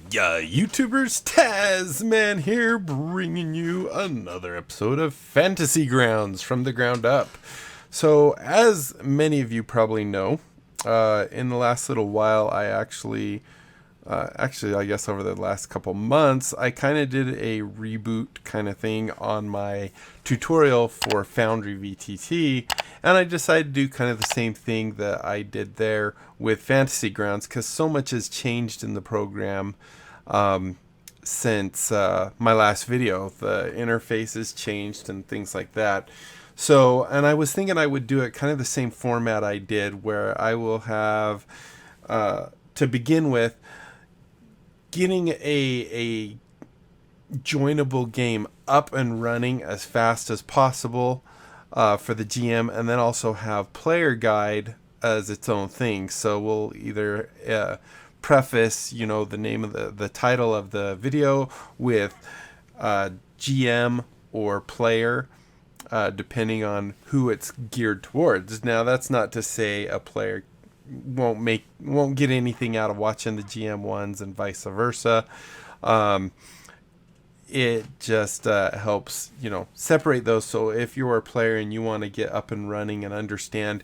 Yeah, YouTubers, Tasman here, bringing you another episode of Fantasy Grounds from the ground up. So, as many of you probably know, in the last little while, I guess over the last couple months, I kind of did a reboot kind of thing on my tutorial for Foundry VTT, and I decided to do kind of the same thing that I did there with Fantasy Grounds because so much has changed in the program since my last video. The interface has changed and things like that. So, and I was thinking I would do it kind of the same format I did, where I will have, to begin with, getting a joinable game up and running as fast as possible for the GM, and then also have player guide as its own thing. So we'll either preface, the name of the title of the video with GM or player, depending on who it's geared towards. Now, that's not to say a player won't get anything out of watching the GM ones and vice versa. It just helps separate those. So if you're a player and you want to get up and running and understand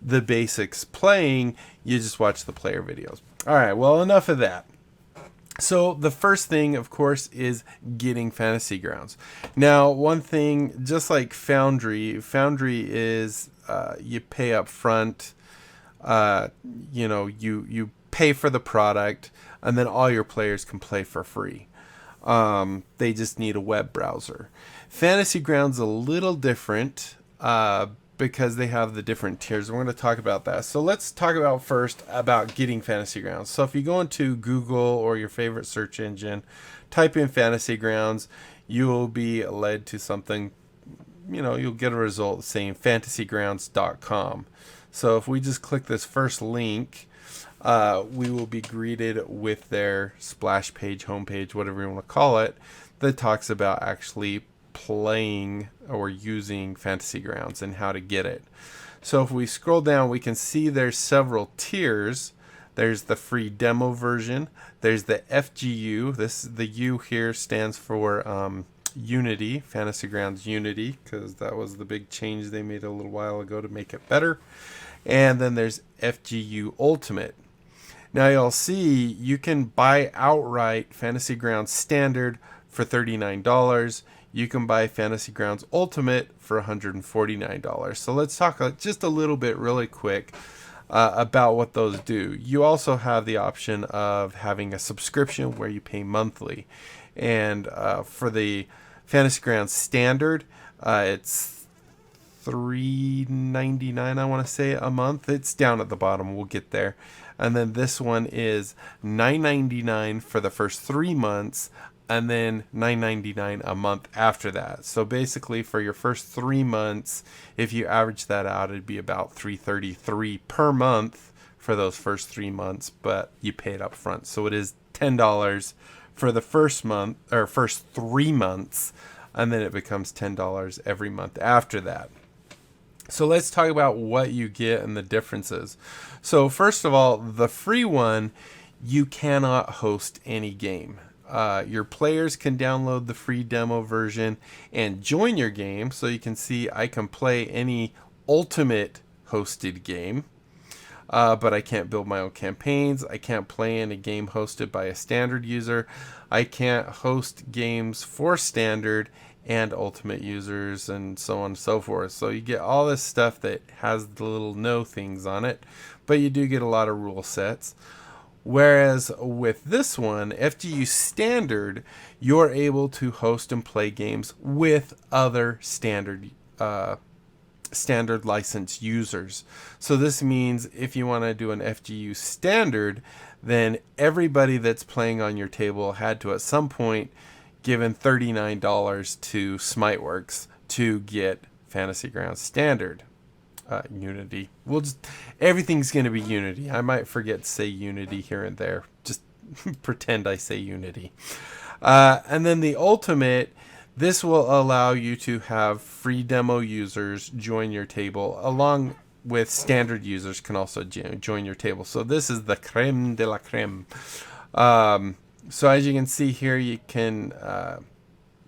the basics playing, you just watch the player videos. All right, well, enough of that. So the first thing, of course, is getting Fantasy Grounds. Now, one thing, just like Foundry is you pay up front. You pay for the product, and then all your players can play for free. They just need a web browser. Fantasy Grounds a little different because they have the different tiers. We're going to talk about that. So let's talk about first about getting Fantasy Grounds. So if you go into Google or your favorite search engine, type in Fantasy Grounds, you will be led to something, you'll get a result saying fantasygrounds.com. So if we just click this first link, we will be greeted with their splash page, homepage, whatever you want to call it, that talks about actually playing or using Fantasy Grounds and how to get it. So if we scroll down, we can see there's several tiers. There's the free demo version. There's the FGU. The U here stands for Unity, Fantasy Grounds Unity, because that was the big change they made a little while ago to make it better. And then there's FGU Ultimate. Now you'll see you can buy outright Fantasy Grounds Standard for $39. You can buy Fantasy Grounds Ultimate for $149. So let's talk just a little bit really quick about what those do. You also have the option of having a subscription where you pay monthly. And for the Fantasy Grounds Standard, it's $3.99, I want to say, a month. It's down at the bottom. We'll get there. And then this one is $9.99 for the first 3 months, and then $9.99 a month after that. So basically, for your first 3 months, if you average that out, it'd be about $3.33 per month for those first 3 months, but you pay it up front. So it is $10 for the first month or first 3 months, and then it becomes $10 every month after that. So let's talk about what you get and the differences. So first of all, the free one, you cannot host any game. Your players can download the free demo version and join your game. So you can see I can play any ultimate hosted game, but I can't build my own campaigns. I can't play in a game hosted by a standard user. I can't host games for standard and ultimate users, and so on and so forth. So you get all this stuff that has the little no things on it, but you do get a lot of rule sets. Whereas with this one, FGU Standard, you're able to host and play games with other standard license users. So this means if you want to do an FGU Standard, then everybody that's playing on your table had to at some point given $39 to Smiteworks to get Fantasy Grounds Standard. Unity. Everything's going to be Unity. I might forget to say Unity here and there. Just pretend I say Unity. And then the Ultimate, this will allow you to have free demo users join your table, along with standard users can also join your table. So this is the creme de la creme. So as you can see here, you can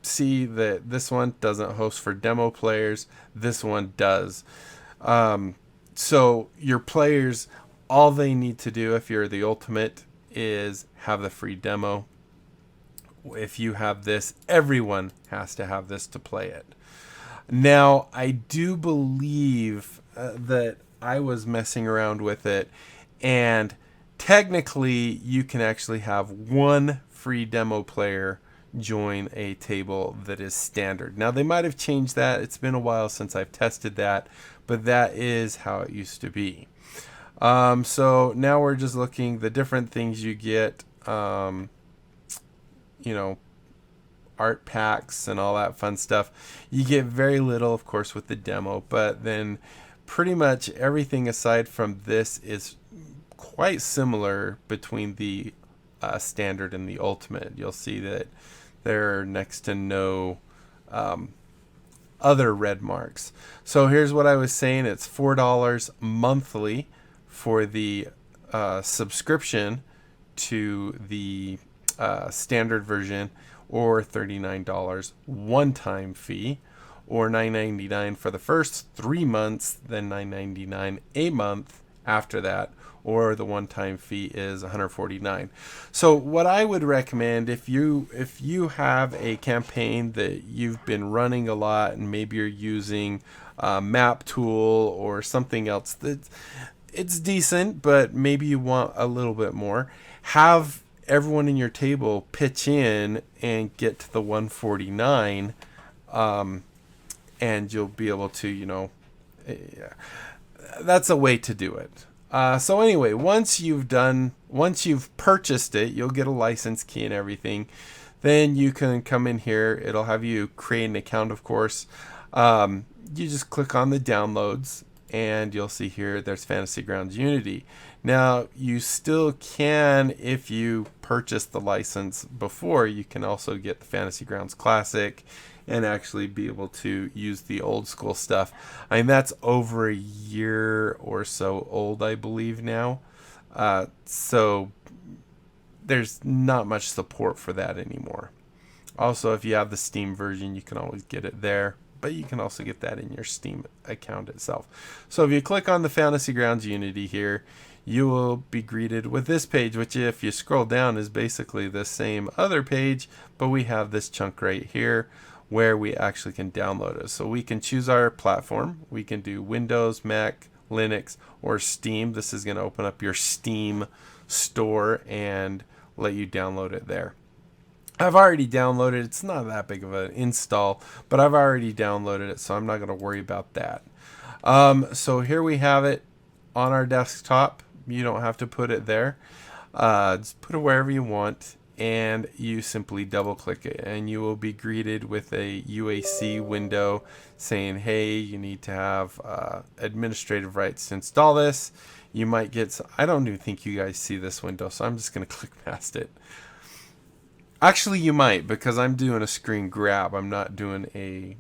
see that this one doesn't host for demo players. This one does. So your players, all they need to do if you're the ultimate is have the free demo. If you have this, everyone has to have this to play it. Now, I do believe that I was messing around with it, and technically you can actually have one free demo player join a table that is standard. Now, they might have changed that. It's been a while since I've tested that, but that is how it used to be. So now we're just looking the different things you get, you know, art packs and all that fun stuff. You get very little, of course, with the demo, but then pretty much everything aside from this is quite similar between the standard and the ultimate. You'll see that there are next to no other red marks. So here's what I was saying. It's $4 monthly for the subscription to the standard version, or $39 one-time fee, or $9.99 for the first 3 months, then $9.99 a month after that, or the one-time fee is $149. So what I would recommend, if you have a campaign that you've been running a lot and maybe you're using a map tool or something else that it's decent, but maybe you want a little bit more, have everyone in your table pitch in and get to the 149, and you'll be able to, you know, that's a way to do it. So anyway, once you've purchased it, you'll get a license key and everything. Then you can come in here. It'll have you create an account, of course. You just click on the downloads, and you'll see here there's Fantasy Grounds Unity. Now, you still can, if you purchase the license before, you can also get the Fantasy Grounds Classic and actually be able to use the old school stuff. I mean, that's over a year or so old, I believe now. So there's not much support for that anymore. Also, if you have the Steam version, you can always get it there, but you can also get that in your Steam account itself. So if you click on the Fantasy Grounds Unity here, you will be greeted with this page, which if you scroll down is basically the same other page, but we have this chunk right here where we actually can download it. So we can choose our platform. We can do Windows, Mac, Linux, or Steam. This is going to open up your Steam store and let you download it there. I've already downloaded. It's not that big of an install, but I've already downloaded it, so I'm not going to worry about that. So here we have it on our desktop. You don't have to put it there. Just put it wherever you want, and you simply double click it, and you will be greeted with a UAC window saying, hey, you need to have administrative rights to install this. You might get some, I don't even think you guys see this window, so I'm just going to click past it. Actually, you might, because I'm doing a screen grab. I'm not doing a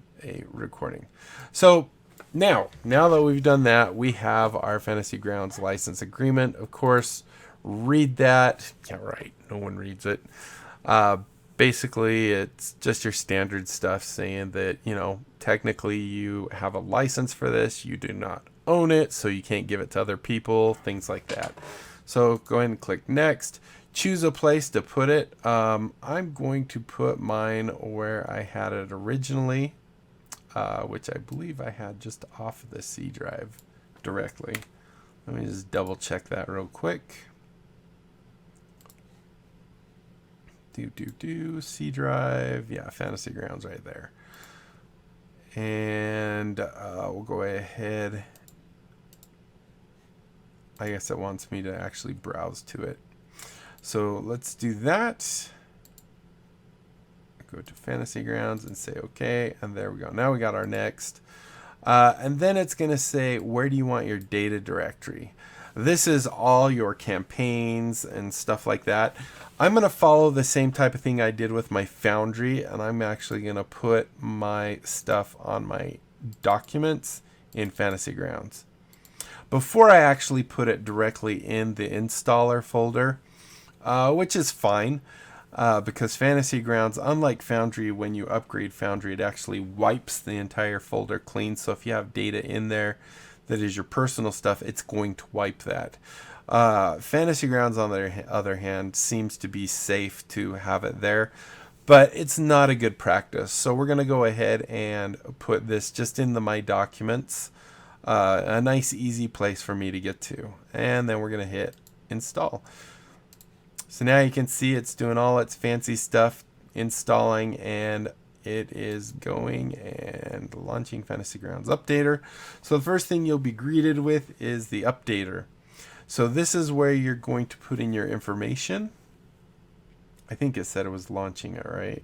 recording. So now that we've done that, we have our Fantasy Grounds license agreement. Of course, read that. Yeah, right. No one reads it. Basically, it's just your standard stuff saying that, you know, technically you have a license for this. You do not own it, so you can't give it to other people, things like that. So go ahead and click next. Choose a place to put it. I'm going to put mine where I had it originally, which I believe I had just off the C drive directly. Let me just double check that real quick. C drive. Yeah, Fantasy Grounds right there. And we'll go ahead. I guess it wants me to actually browse to it. So let's do that. Go to Fantasy Grounds and say OK, and there we go. Now we got our next. And then it's going to say, where do you want your data directory? This is all your campaigns and stuff like that. I'm going to follow the same type of thing I did with my Foundry, and I'm actually going to put my stuff on my documents in Fantasy Grounds. Before I actually put it directly in the installer folder, which is fine. because Fantasy Grounds, unlike Foundry, when you upgrade Foundry, it actually wipes the entire folder clean. So if you have data in there that is your personal stuff, it's going to wipe that. Fantasy Grounds, on the other hand, seems to be safe to have it there, but it's not a good practice. So we're going to go ahead and put this just in the My Documents, a nice easy place for me to get to. And then we're going to hit install. So now you can see it's doing all its fancy stuff, installing, and it is going and launching Fantasy Grounds Updater. So the first thing you'll be greeted with is the Updater. So this is where you're going to put in your information. I think it said it was launching it, right?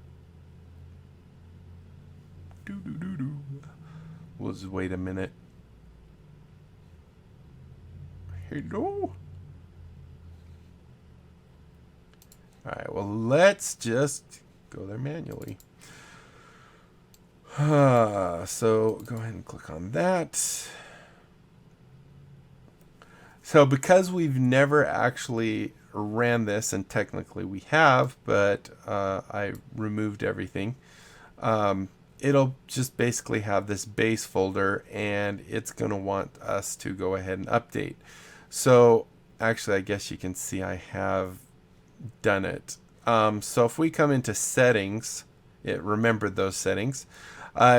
We'll just wait a minute. Hello? Alright, well, let's just go there manually. So go ahead and click on that. So because we've never actually ran this, and technically we have, but I removed everything, it'll just basically have this base folder, and it's going to want us to go ahead and update. So actually, I guess you can see I have done it. So if we come into settings, it remembered those settings.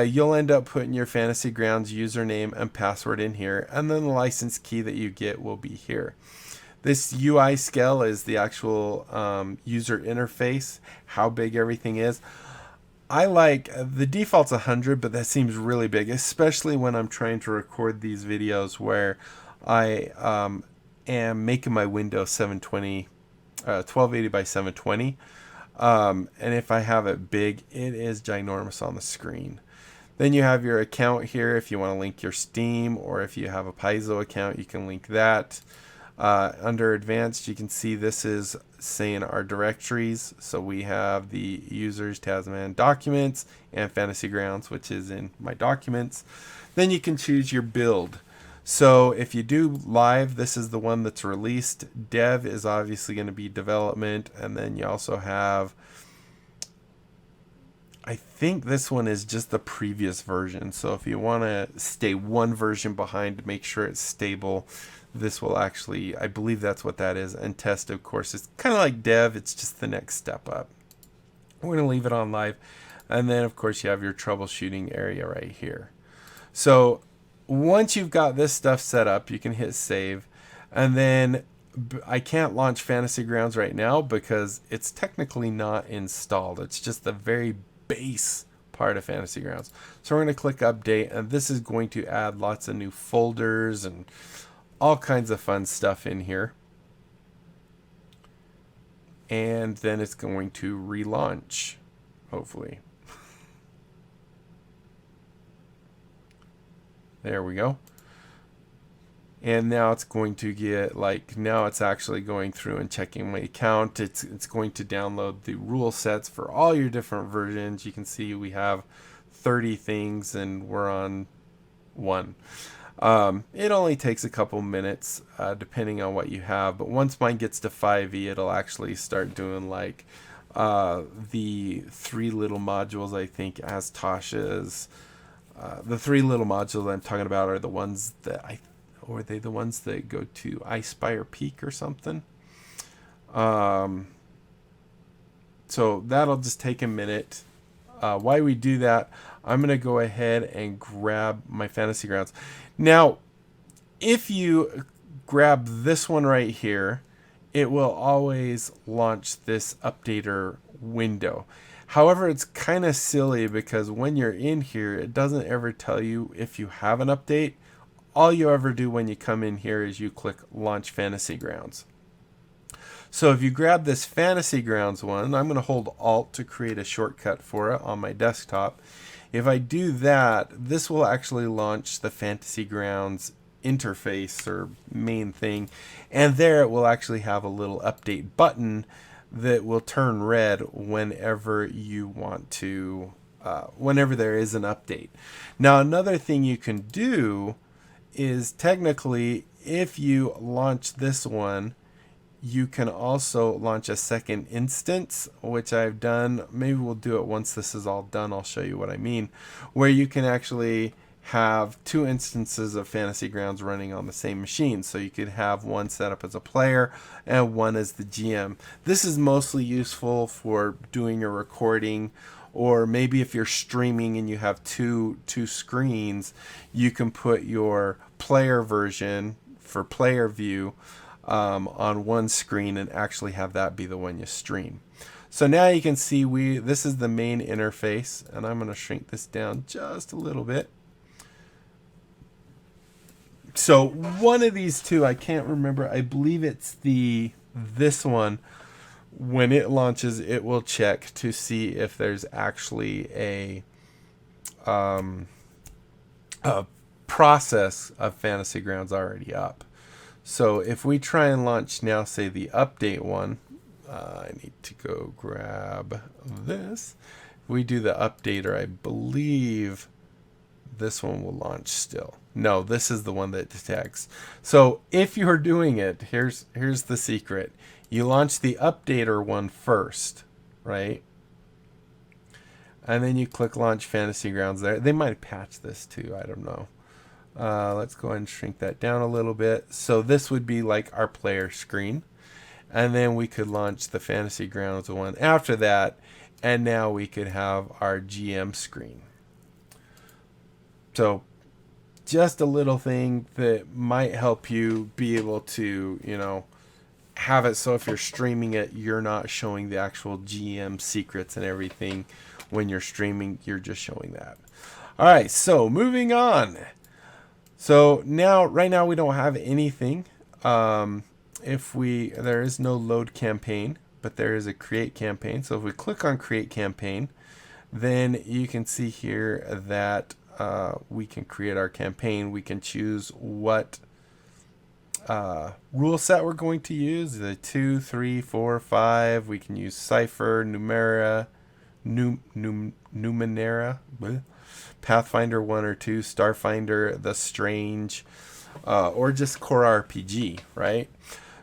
You'll end up putting your Fantasy Grounds username and password in here, and then the license key that you get will be here. This UI scale is the actual user interface, how big everything is. I like, the default's 100, but that seems really big, especially when I'm trying to record these videos where I am making my Windows 720, 1280 by 720. And if I have it big, it is ginormous on the screen. Then you have your account here if you want to link your Steam, or if you have a Paizo account, you can link that. Under advanced, you can see this is saying our directories. So we have the users, Tasman documents, and Fantasy Grounds, which is in my documents. Then you can choose your build. So if you do live, this is the one that's released. Dev is obviously going to be development. And then you also have, I think this one is just the previous version. So if you want to stay one version behind to make sure it's stable, this will actually, I believe that's what that is. And test, of course, is kind of like dev. It's just the next step up. We're going to leave it on live. And then, of course, you have your troubleshooting area right here. So once you've got this stuff set up, you can hit save. And then I can't launch Fantasy Grounds right now because it's technically not installed. It's just the very base part of Fantasy Grounds. So we're going to click update, and this is going to add lots of new folders and all kinds of fun stuff in here. And then it's going to relaunch, hopefully. There we go. And now it's going to get, like, now it's actually going through and checking my account. It's going to download the rule sets for all your different versions. You can see we have 30 things and we're on 1. It only takes a couple minutes depending on what you have. But once mine gets to 5e, it'll actually start doing like the 3 little modules, I think, as Tasha's. The 3 little modules I'm talking about are the ones that or are they the ones that go to Icespire Peak or something? So that'll just take a minute. While we do that, I'm going to go ahead and grab my Fantasy Grounds. Now, if you grab this one right here, it will always launch this updater window. However, it's kind of silly because when you're in here, it doesn't ever tell you if you have an update. All you ever do when you come in here is you click Launch Fantasy Grounds. So if you grab this Fantasy Grounds one, I'm going to hold Alt to create a shortcut for it on my desktop. If I do that, this will actually launch the Fantasy Grounds interface or main thing. And there it will actually have a little update button that will turn red whenever you want to, whenever there is an update. Now, another thing you can do is technically, if you launch this one, you can also launch a second instance, which I've done. Maybe we'll do it once this is all done. I'll show you what I mean, where you can actually have two instances of Fantasy Grounds running on the same machine. So you could have one set up as a player and one as the GM. This is mostly useful for doing a recording, or maybe if you're streaming and you have two screens, you can put your player version for player view on one screen and actually have that be the one you stream. So now you can see this is the main interface, and I'm going to shrink this down just a little bit. So one of these two, I can't remember. I believe it's this one. When it launches, it will check to see if there's actually a process of Fantasy Grounds already up. So if we try and launch now, say the update one, I need to go grab this. If we do the updater, I believe this one will launch still. No, this is the one that detects. So if you're doing it, here's the secret. You launch the updater one first, right? And then you click launch Fantasy Grounds there. They might patch this too, I don't know. Let's go ahead and shrink that down a little bit. So this would be like our player screen. And then we could launch the Fantasy Grounds one after that. And now we could have our GM screen. So just a little thing that might help you be able to, have it so if you're streaming it, you're not showing the actual GM secrets and everything. When you're streaming, you're just showing that. All right, so moving on. So right now we don't have anything. There is no load campaign, but there is a create campaign. So if we click on create campaign, then you can see here that we can create our campaign. We can choose what rule set we're going to use, the 2, 3, 4, 5. We can use Cipher, Numenera, Pathfinder 1 or 2, Starfinder, The Strange, or just Core RPG, right?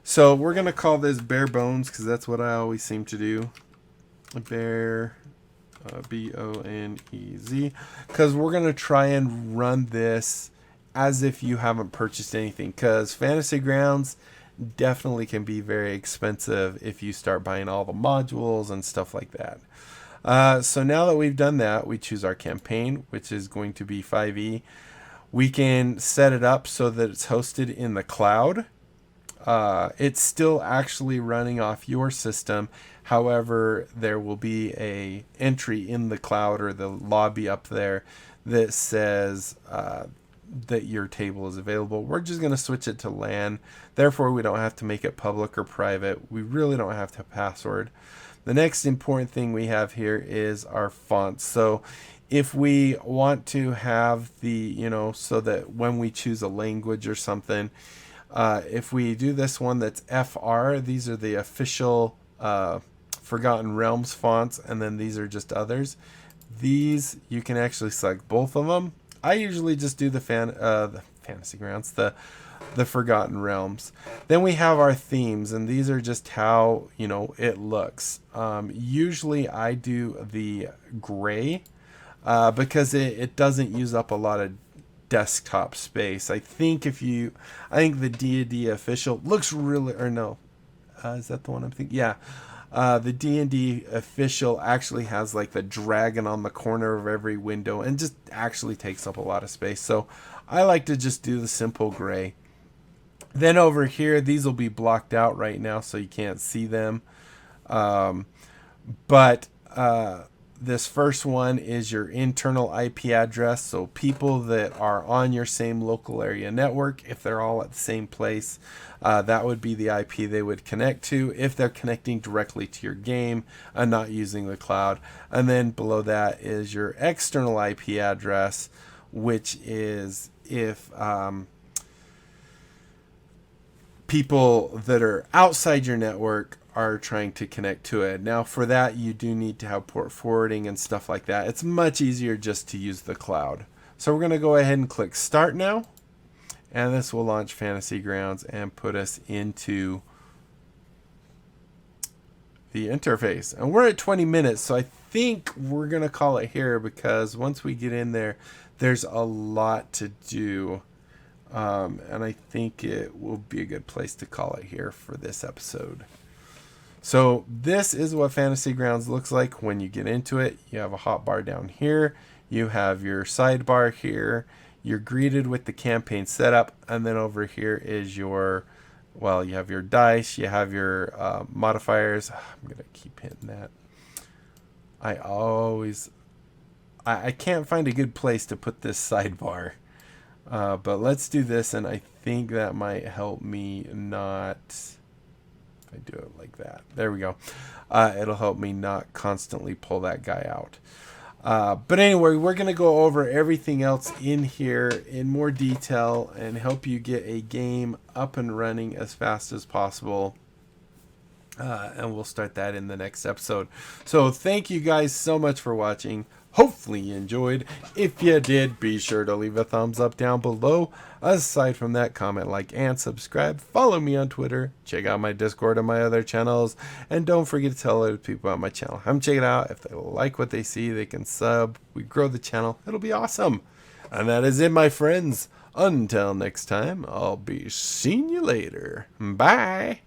So we're going to call this Bare Bones because that's what I always seem to do. Bare, B-O-N-E-Z, because we're going to try and run this as if you haven't purchased anything, because Fantasy Grounds definitely can be very expensive if you start buying all the modules and stuff like that. So now that we've done that, we choose our campaign, which is going to be 5e. We can set it up so that it's hosted in the cloud. It's still actually running off your system. However, there will be a entry in the cloud or the lobby up there that says that your table is available. We're just going to switch it to LAN. Therefore, we don't have to make it public or private. We really don't have to have a password. The next important thing we have here is our fonts. So if we want to have so that when we choose a language or something, if we do this one that's FR, these are the official Forgotten Realms fonts, and then these are just others. These, you can actually select both of them. I usually just do the Fantasy Grounds, the Forgotten Realms. Then we have our themes, and these are just how it looks. Usually I do the gray because it doesn't use up a lot of desktop space. I think the D&D official looks really, or no, is that the one I'm thinking? Yeah. The D&D official actually has like the dragon on the corner of every window and just actually takes up a lot of space. So I like to just do the simple gray. Then over here, these will be blocked out right now so you can't see them. But this first one is your internal IP address. So people that are on your same local area network, if they're all at the same place, that would be the IP they would connect to if they're connecting directly to your game and not using the cloud. And then below that is your external IP address, which is if people that are outside your network are trying to connect to it. Now for that, you do need to have port forwarding and stuff like that. It's much easier just to use the cloud. So we're going to go ahead and click start now. And this will launch Fantasy Grounds and put us into the interface. And we're at 20 minutes, so I think we're going to call it here because once we get in there, there's a lot to do. And I think it will be a good place to call it here for this episode. So this is what Fantasy Grounds looks like when you get into it. You have a hotbar down here. You have your sidebar here. You're greeted with the campaign setup. And then over here is your, well, you have your dice. You have your modifiers. I'm going to keep hitting that. I can't find a good place to put this sidebar. But let's do this, and I think that might help me not... I do it like that. There we go. It'll help me not constantly pull that guy out. But anyway, we're going to go over everything else in here in more detail and help you get a game up and running as fast as possible. And we'll start that in the next episode. So thank you guys so much for watching. Hopefully you enjoyed. If you did, be sure to leave a thumbs up down below. Aside from that, comment, like, and subscribe. Follow me on Twitter. Check out my Discord and my other channels. And don't forget to tell other people about my channel. Have them check it out. If they like what they see, they can sub. We grow the channel. It'll be awesome. And that is it, my friends. Until next time, I'll be seeing you later. Bye.